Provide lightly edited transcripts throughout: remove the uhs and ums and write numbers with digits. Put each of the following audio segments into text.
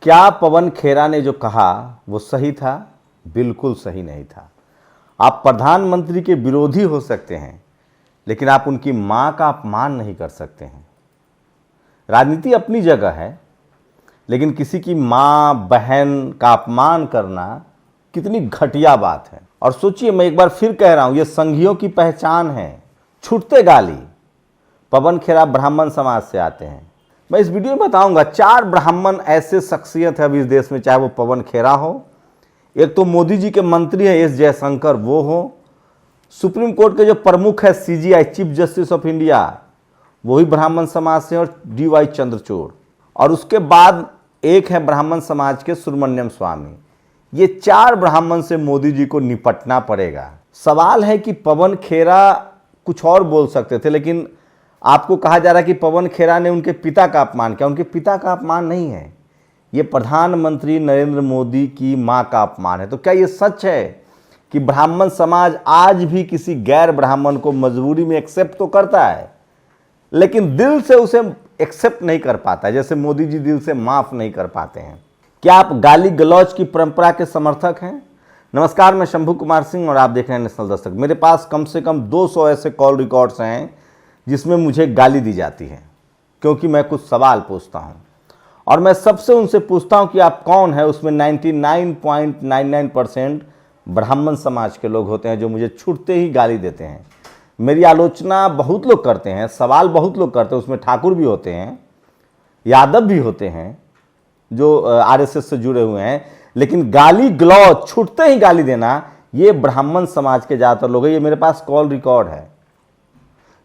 क्या पवन खेरा ने जो कहा वो सही था? बिल्कुल सही नहीं था। आप प्रधानमंत्री के विरोधी हो सकते हैं, लेकिन आप उनकी मां का अपमान नहीं कर सकते हैं। राजनीति अपनी जगह है, लेकिन किसी की मां बहन का अपमान करना कितनी घटिया बात है। और सोचिए, मैं एक बार फिर कह रहा हूं, ये संघियों की पहचान है, छूटते गाली। पवन खेरा ब्राह्मण समाज से आते हैं। मैं इस वीडियो में बताऊंगा 4 ब्राह्मण ऐसे शख्सियत है अभी इस देश में, चाहे वो पवन खेरा हो, एक तो मोदी जी के मंत्री है एस जयशंकर वो हो, सुप्रीम कोर्ट के जो प्रमुख है CGI chief justice of India वो ही ब्राह्मण समाज से, और डीवाई चंद्रचूड़, और उसके बाद एक है ब्राह्मण समाज के सुब्रमण्यम स्वामी। ये 4 ब्राह्मण से मोदी जी को निपटना पड़ेगा। सवाल है कि पवन खेरा कुछ और बोल सकते थे, लेकिन आपको कहा जा रहा है कि पवन खेरा ने उनके पिता का अपमान किया। उनके पिता का अपमान नहीं है, ये प्रधानमंत्री नरेंद्र मोदी की मां का अपमान है। तो क्या ये सच है कि ब्राह्मण समाज आज भी किसी गैर ब्राह्मण को मजबूरी में एक्सेप्ट तो करता है, लेकिन दिल से उसे एक्सेप्ट नहीं कर पाता, जैसे मोदी जी दिल से माफ नहीं कर पाते हैं? क्या आप गाली गलौज की परंपरा के समर्थक हैं? नमस्कार, मैं शंभू कुमार सिंह और आप देख रहे हैं नेशनल दस्तक। मेरे पास कम से कम 200 ऐसे कॉल रिकॉर्ड्स हैं जिसमें मुझे गाली दी जाती है, क्योंकि मैं कुछ सवाल पूछता हूं और मैं सबसे उनसे पूछता हूं कि आप कौन है। उसमें 99.99% ब्राह्मण समाज के लोग होते हैं जो मुझे छूटते ही गाली देते हैं। मेरी आलोचना बहुत लोग करते हैं, सवाल बहुत लोग करते हैं, उसमें ठाकुर भी होते हैं, यादव भी होते हैं जो आरएसएस से जुड़े हुए हैं, लेकिन गाली गलौज, छूटते ही गाली देना, ये ब्राह्मण समाज के ज़्यादातर लोग हैं। ये मेरे पास कॉल रिकॉर्ड है।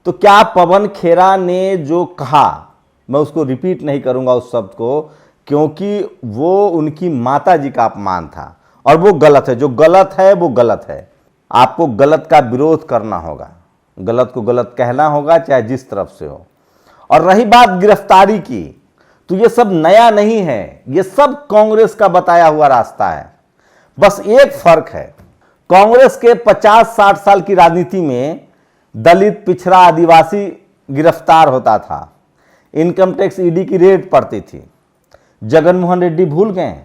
तो क्या पवन खेरा ने जो कहा, मैं उसको रिपीट नहीं करूंगा उस शब्द को, क्योंकि वो उनकी माता जी का अपमान था और वो गलत है। जो गलत है वो गलत है। आपको गलत का विरोध करना होगा, गलत को गलत कहना होगा, चाहे जिस तरफ से हो। और रही बात गिरफ्तारी की, तो ये सब नया नहीं है, ये सब कांग्रेस का बताया हुआ रास्ता है। बस एक फर्क है, कांग्रेस के 50-60 साल की राजनीति में दलित, पिछड़ा, आदिवासी गिरफ्तार होता था, इनकम टैक्स ईडी की रेड पड़ती थी। जगनमोहन रेड्डी भूल गए?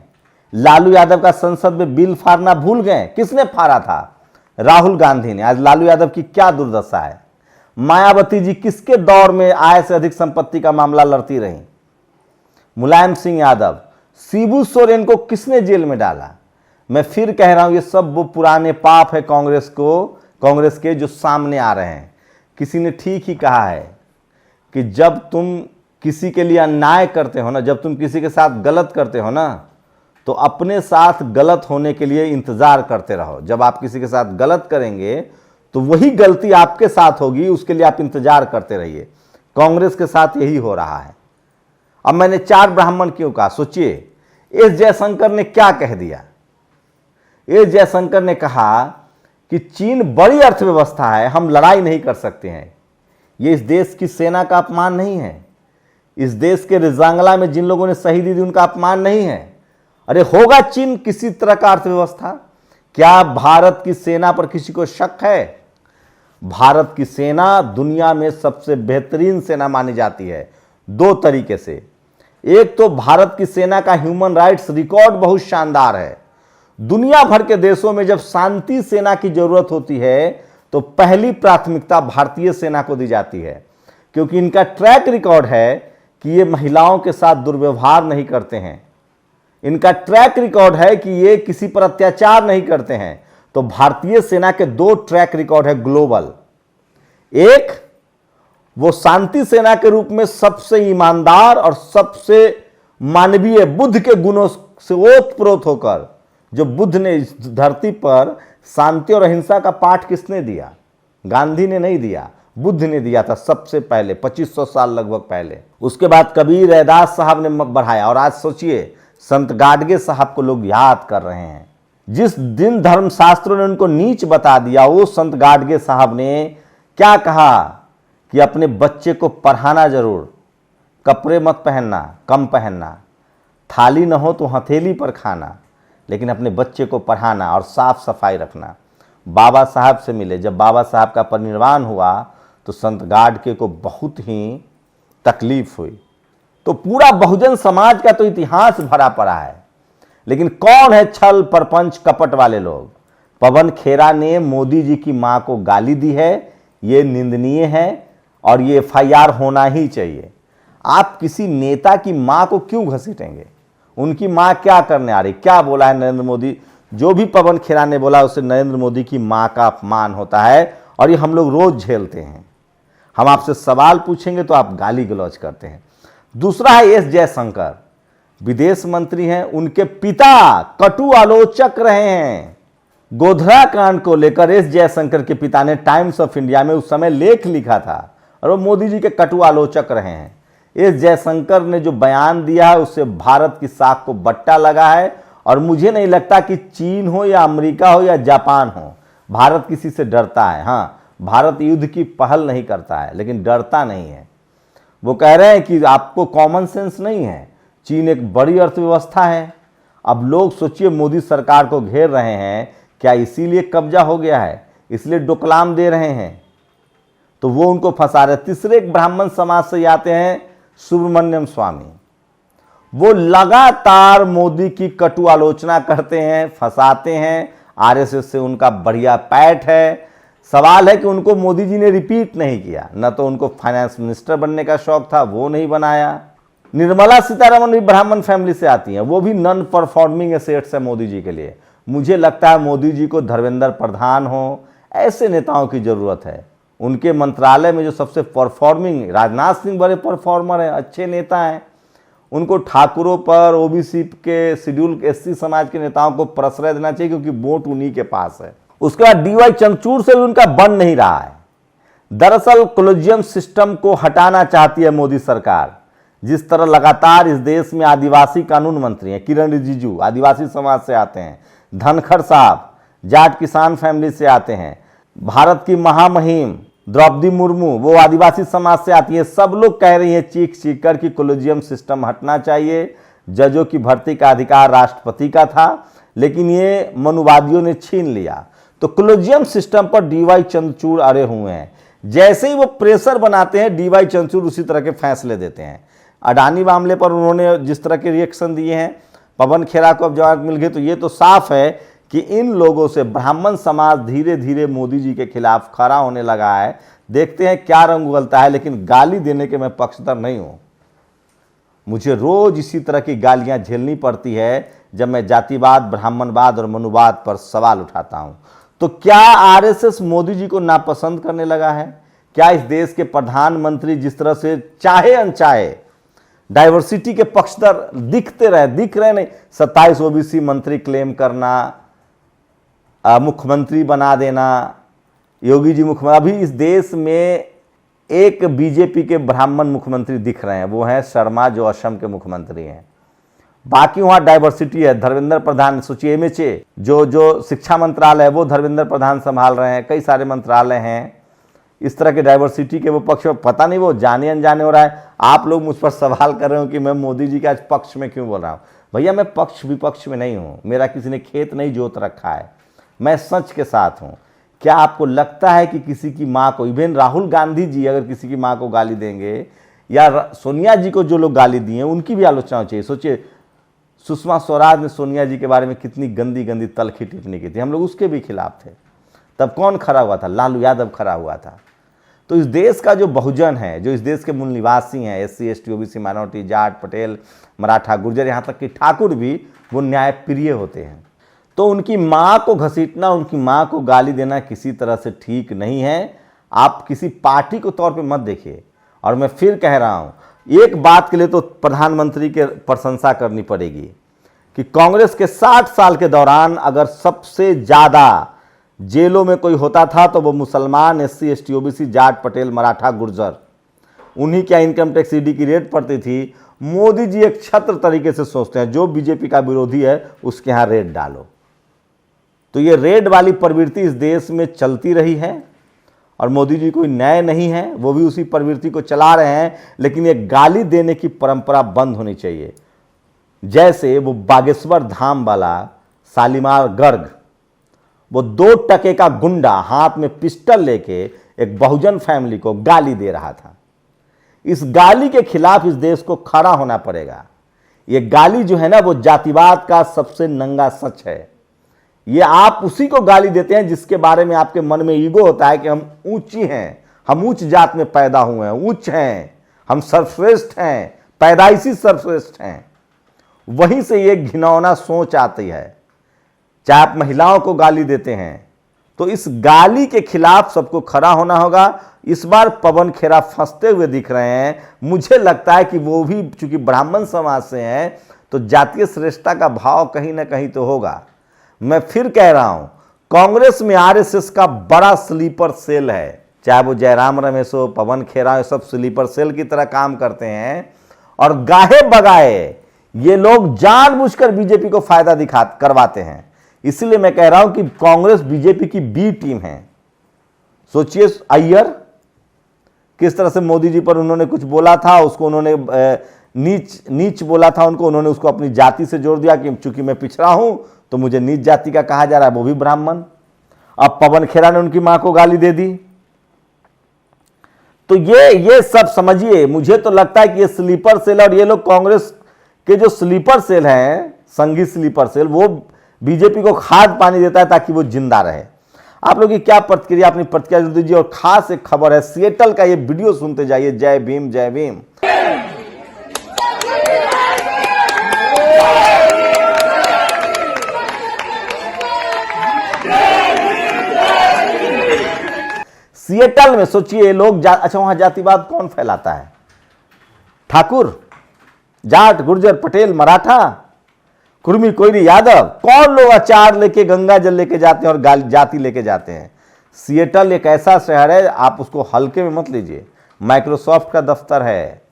लालू यादव का संसद में बिल फाड़ना भूल गए? किसने फाड़ा था? राहुल गांधी ने। आज लालू यादव की क्या दुर्दशा है? मायावती जी किसके दौर में आय से अधिक संपत्ति का मामला लड़ती रही? मुलायम सिंह यादव, शिबू सोरेन को किसने जेल में डाला? मैं फिर कह रहा हूं, ये सब वो पुराने पाप है कांग्रेस के जो सामने आ रहे हैं। किसी ने ठीक ही कहा है कि जब तुम किसी के लिए अन्याय करते हो ना, जब तुम किसी के साथ गलत करते हो ना, तो अपने साथ गलत होने के लिए इंतजार करते रहो। जब आप किसी के साथ गलत करेंगे तो वही गलती आपके साथ होगी, उसके लिए आप इंतजार करते रहिए। कांग्रेस के साथ यही हो रहा है। अब मैंने 4 ब्राह्मण क्यों कहा? सोचिए, एस जयशंकर ने क्या कह दिया। एस जयशंकर ने कहा कि चीन बड़ी अर्थव्यवस्था है, हम लड़ाई नहीं कर सकते हैं। ये इस देश की सेना का अपमान नहीं है, इस देश के रिजांगला में जिन लोगों ने शहीदी दी उनका अपमान नहीं है। अरे होगा चीन किसी तरह का अर्थव्यवस्था? क्या भारत की सेना पर किसी को शक है? भारत की सेना दुनिया में सबसे बेहतरीन सेना मानी जाती है 2 तरीके से। एक तो भारत की सेना का ह्यूमन राइट्स रिकॉर्ड बहुत शानदार है। दुनिया भर के देशों में जब शांति सेना की जरूरत होती है तो पहली प्राथमिकता भारतीय सेना को दी जाती है, क्योंकि इनका ट्रैक रिकॉर्ड है कि ये महिलाओं के साथ दुर्व्यवहार नहीं करते हैं, इनका ट्रैक रिकॉर्ड है कि ये किसी पर अत्याचार नहीं करते हैं। तो भारतीय सेना के 2 ट्रैक रिकॉर्ड है ग्लोबल। एक, वो शांति सेना के रूप में सबसे ईमानदार और सबसे मानवीय, बुद्ध के गुणों से ओतप्रोत होकर, जो बुद्ध ने इस धरती पर शांति और अहिंसा का पाठ किसने दिया? गांधी ने नहीं दिया, बुद्ध ने दिया था सबसे पहले, 2500 साल लगभग पहले। उसके बाद कबीर रैदास साहब ने बढ़ाया, और आज सोचिए संत गाडगे साहब को लोग याद कर रहे हैं। जिस दिन धर्मशास्त्रों ने उनको नीच बता दिया, वो संत गाडगे साहब ने क्या कहा कि अपने बच्चे को पढ़ाना जरूर, कपड़े मत पहनना, कम पहनना, थाली न हो तो हथेली पर खाना, लेकिन अपने बच्चे को पढ़ाना और साफ सफाई रखना। बाबा साहब से मिले, जब बाबा साहब का परिनिर्वाण हुआ तो संत गाडगे को बहुत ही तकलीफ हुई। तो पूरा बहुजन समाज का तो इतिहास भरा पड़ा है। लेकिन कौन है छल परपंच कपट वाले लोग? पवन खेरा ने मोदी जी की मां को गाली दी है, ये निंदनीय है और ये एफआईआर होना ही चाहिए। आप किसी नेता की मां को क्यों घसीटेंगे? उनकी मां क्या करने आ रही, क्या बोला है नरेंद्र मोदी? जो भी पवन खेरा ने बोला उससे नरेंद्र मोदी की मां का अपमान होता है और ये हम लोग रोज झेलते हैं। हम आपसे सवाल पूछेंगे तो आप गाली गलौज करते हैं। दूसरा है एस जयशंकर, विदेश मंत्री हैं, उनके पिता कटु आलोचक रहे हैं। गोधरा कांड को लेकर एस जयशंकर के पिता ने टाइम्स ऑफ इंडिया में उस समय लेख लिखा था और वो मोदी जी के कटु आलोचक रहे हैं। एस जयशंकर ने जो बयान दिया है उससे भारत की साख को बट्टा लगा है और मुझे नहीं लगता कि चीन हो या अमेरिका हो या जापान हो, भारत किसी से डरता है। हाँ, भारत युद्ध की पहल नहीं करता है लेकिन डरता नहीं है। वो कह रहे हैं कि आपको कॉमन सेंस नहीं है, चीन एक बड़ी अर्थव्यवस्था है। अब लोग सोचिए मोदी सरकार को घेर रहे हैं, क्या इसीलिए कब्जा हो गया है, इसलिए डोकलाम दे रहे हैं? तो वो उनको फंसा रहे। तीसरे एक ब्राह्मण समाज से आते हैं सुब्रमण्यम स्वामी, वो लगातार मोदी की कटु आलोचना करते हैं, फंसाते हैं। आरएसएस से उनका बढ़िया पैठ है। सवाल है कि उनको मोदी जी ने रिपीट नहीं किया, न तो उनको फाइनेंस मिनिस्टर बनने का शौक था, वो नहीं बनाया। निर्मला सीतारमण भी ब्राह्मण फैमिली से आती हैं, वो भी नॉन परफॉर्मिंग एसेट्स है मोदी जी के लिए। मुझे लगता है मोदी जी को धर्मेंद्र प्रधान हो, ऐसे नेताओं की जरूरत है। उनके मंत्रालय में जो सबसे परफॉर्मिंग, राजनाथ सिंह बड़े परफॉर्मर हैं, अच्छे नेता हैं। उनको ठाकुरों पर, ओबीसी के, शेड्यूल एससी समाज के नेताओं को प्रश्रय देना चाहिए क्योंकि वोट उन्हीं के पास है। उसके बाद डीवाई चंद्रचूड़ से भी उनका बन नहीं रहा है। दरअसल कॉलेजियम सिस्टम को हटाना चाहती है मोदी सरकार। जिस तरह लगातार इस देश में आदिवासी कानून मंत्री हैं, किरण रिजिजू आदिवासी समाज से आते हैं, धनखड़ साहब जाट किसान फैमिली से आते हैं, भारत की महामहिम द्रौपदी मुर्मू वो आदिवासी समाज से आती है। सब लोग कह रही हैं चीख चीख कर कि कॉलेजियम सिस्टम हटना चाहिए। जजों की भर्ती का अधिकार राष्ट्रपति का था, लेकिन ये मनुवादियों ने छीन लिया। तो कॉलेजियम सिस्टम पर डीवाई चंद्रचूड़ अड़े हुए हैं। जैसे ही वो प्रेशर बनाते हैं, डीवाई चंद्रचूड़ उसी तरह के फैसले देते हैं। अडानी मामले पर उन्होंने जिस तरह के रिएक्शन दिए हैं, पवन खेरा को अब जवाब मिल गए, तो ये तो साफ है कि इन लोगों से ब्राह्मण समाज धीरे धीरे मोदी जी के खिलाफ खड़ा होने लगा है। देखते हैं क्या रंग उगलता है, लेकिन गाली देने के मैं पक्षधर नहीं हूं। मुझे रोज इसी तरह की गालियां झेलनी पड़ती है जब मैं जातिवाद, ब्राह्मणवाद और मनुवाद पर सवाल उठाता हूं। तो क्या आरएसएस मोदी जी को नापसंद करने लगा है? क्या इस देश के प्रधानमंत्री जिस तरह से चाहे अनचाहे डाइवर्सिटी के पक्षधर दिख रहे नहीं, 27 ओबीसी मंत्री क्लेम करना, मुख्यमंत्री बना देना, योगी जी मुख्यमंत्री। अभी इस देश में एक बीजेपी के ब्राह्मण मुख्यमंत्री दिख रहे हैं, वो हैं शर्मा जो असम के मुख्यमंत्री हैं। बाकी वहां डाइवर्सिटी है। धर्मेंद्र प्रधान, सोचिए एमएचए जो शिक्षा मंत्रालय है वो धर्मेंद्र प्रधान संभाल रहे हैं, कई सारे मंत्रालय हैं। इस तरह के डाइवर्सिटी के वो पक्ष में पता नहीं वो जाने अनजाने हो रहा है। आप लोग मुझ पर सवाल कर रहे हो कि मैं मोदी जी के आज पक्ष में क्यों बोल रहा हूं। भैया मैं पक्ष विपक्ष में नहीं हूं, मेरा किसी ने खेत नहीं जोत रखा है, मैं सच के साथ हूं। क्या आपको लगता है कि किसी की मां को, इवन राहुल गांधी जी अगर किसी की मां को गाली देंगे, या सोनिया जी को जो लोग गाली दिए उनकी भी आलोचना होनी चाहिए? सोचिए सुषमा स्वराज ने सोनिया जी के बारे में कितनी गंदी गंदी तलखी टिप्पणी की थी, हम लोग उसके भी खिलाफ थे। तब कौन खड़ा हुआ था? लालू यादव खड़ा हुआ था। तो इस देश का जो बहुजन है, जो इस देश के मूल निवासी हैं, SC ST OBC minority, Jat Patel Maratha Gurjar, यहाँ तक कि ठाकुर भी, वो न्यायप्रिय होते हैं। तो उनकी माँ को घसीटना, उनकी माँ को गाली देना किसी तरह से ठीक नहीं है। आप किसी पार्टी को तौर पे मत देखिए। और मैं फिर कह रहा हूँ, एक बात के लिए तो प्रधानमंत्री के प्रशंसा करनी पड़ेगी कि कांग्रेस के 60 साल के दौरान अगर सबसे ज़्यादा जेलों में कोई होता था तो वो मुसलमान, SC ST OBC, Jat Patel Maratha Gurjar, उन्हीं क्या इनकम टैक्स ईडी की रेड पड़ती थी। मोदी जी एक छत्र तरीके से सोचते हैं, जो बीजेपी का विरोधी है उसके यहाँ रेड डालो। तो ये रेड वाली प्रवृत्ति इस देश में चलती रही है और मोदी जी कोई नए नहीं है, वो भी उसी प्रवृत्ति को चला रहे हैं। लेकिन ये गाली देने की परंपरा बंद होनी चाहिए। जैसे वो बागेश्वर धाम वाला शालीमार गर्ग, वो 2 टके का गुंडा हाथ में पिस्टल लेके एक बहुजन फैमिली को गाली दे रहा था। इस गाली के खिलाफ इस देश को खड़ा होना पड़ेगा। ये गाली जो है ना, वो जातिवाद का सबसे नंगा सच है। ये आप उसी को गाली देते हैं जिसके बारे में आपके मन में ईगो होता है कि हम ऊंची हैं, हम उच्च जात में पैदा हुए हैं, उच्च हैं, हम सर्वश्रेष्ठ हैं, पैदाइशी सर्वश्रेष्ठ हैं। वहीं से ये घिनौना सोच आती है। चाहे आप महिलाओं को गाली देते हैं, तो इस गाली के खिलाफ सबको खड़ा होना होगा। इस बार पवन खेरा फंसते हुए दिख रहे हैं। मुझे लगता है कि वो भी चूंकि ब्राह्मण समाज से हैं, तो जातीय श्रेष्ठता का भाव कहीं ना कहीं तो होगा। मैं फिर कह रहा हूं, कांग्रेस में आरएसएस का बड़ा स्लीपर सेल है। चाहे वो जयराम रमेश हो, पवन खेरा हो, सब स्लीपर सेल की तरह काम करते हैं। और गाहे बगाए ये लोग जानबूझकर बीजेपी को फायदा करवाते हैं। इसलिए मैं कह रहा हूं कि कांग्रेस बीजेपी की बी टीम है। सोचिए, अय्यर किस तरह से मोदी जी पर उन्होंने कुछ बोला था, उसको उन्होंने नीच बोला था उनको, उन्होंने उसको अपनी जाति से जोड़ दिया कि चूंकि मैं पिछड़ा हूं तो मुझे नीच जाति का कहा जा रहा है, वो भी ब्राह्मण। अब पवन खेरा ने उनकी मां को गाली दे दी। तो ये सब समझिए, मुझे तो लगता है कि ये स्लीपर सेल, और ये लोग कांग्रेस के जो स्लीपर सेल हैं, संघी स्लीपर सेल, वो बीजेपी को खाद पानी देता है ताकि वो जिंदा रहे। आप लोग की क्या प्रतिक्रिया, अपनी प्रतिक्रिया जरूर दीजिए। और खास एक खबर है, सिएटल का ये वीडियो सुनते जाइए। जय भीम, जय भीम। सिएटल में सोचिए लोग अच्छा, वहां जातिवाद कौन फैलाता है? ठाकुर, जाट, गुर्जर, पटेल, मराठा, कुर्मी, कोयरी, यादव, कौन लोग अचार लेके, गंगा जल लेके जाते हैं और जाति लेके जाते हैं। सिएटल एक ऐसा शहर है, आप उसको हल्के में मत लीजिए। माइक्रोसॉफ्ट का दफ्तर है,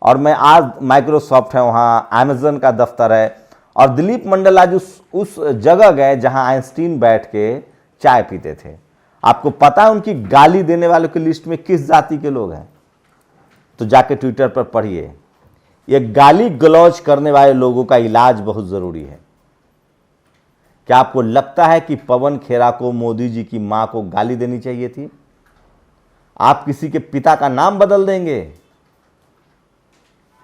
और मैं आज माइक्रोसॉफ्ट है वहां, अमेजन का दफ्तर है। और दिलीप मंडल आज उस जगह गए जहां आइंस्टीन बैठ के चाय पीते थे। आपको पता है उनकी गाली देने वालों की लिस्ट में किस जाति के लोग हैं? तो जाके ट्विटर पर पढ़िए। ये गाली गलौज करने वाले लोगों का इलाज बहुत जरूरी है। क्या आपको लगता है कि पवन खेरा को मोदी जी की मां को गाली देनी चाहिए थी? आप किसी के पिता का नाम बदल देंगे?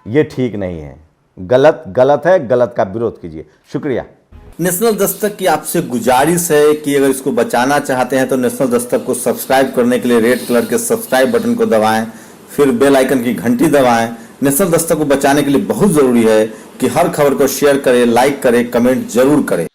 यह ठीक नहीं है। गलत गलत है, गलत का विरोध कीजिए। शुक्रिया। नेशनल दस्तक की आपसे गुजारिश है कि अगर इसको बचाना चाहते हैं तो नेशनल दस्तक को सब्सक्राइब करने के लिए रेड कलर के सब्सक्राइब बटन को दबाएं, फिर बेल आइकन की घंटी दबाएं। नेशनल दस्तक को बचाने के लिए बहुत जरूरी है कि हर खबर को शेयर करें, लाइक करें, कमेंट जरूर करें।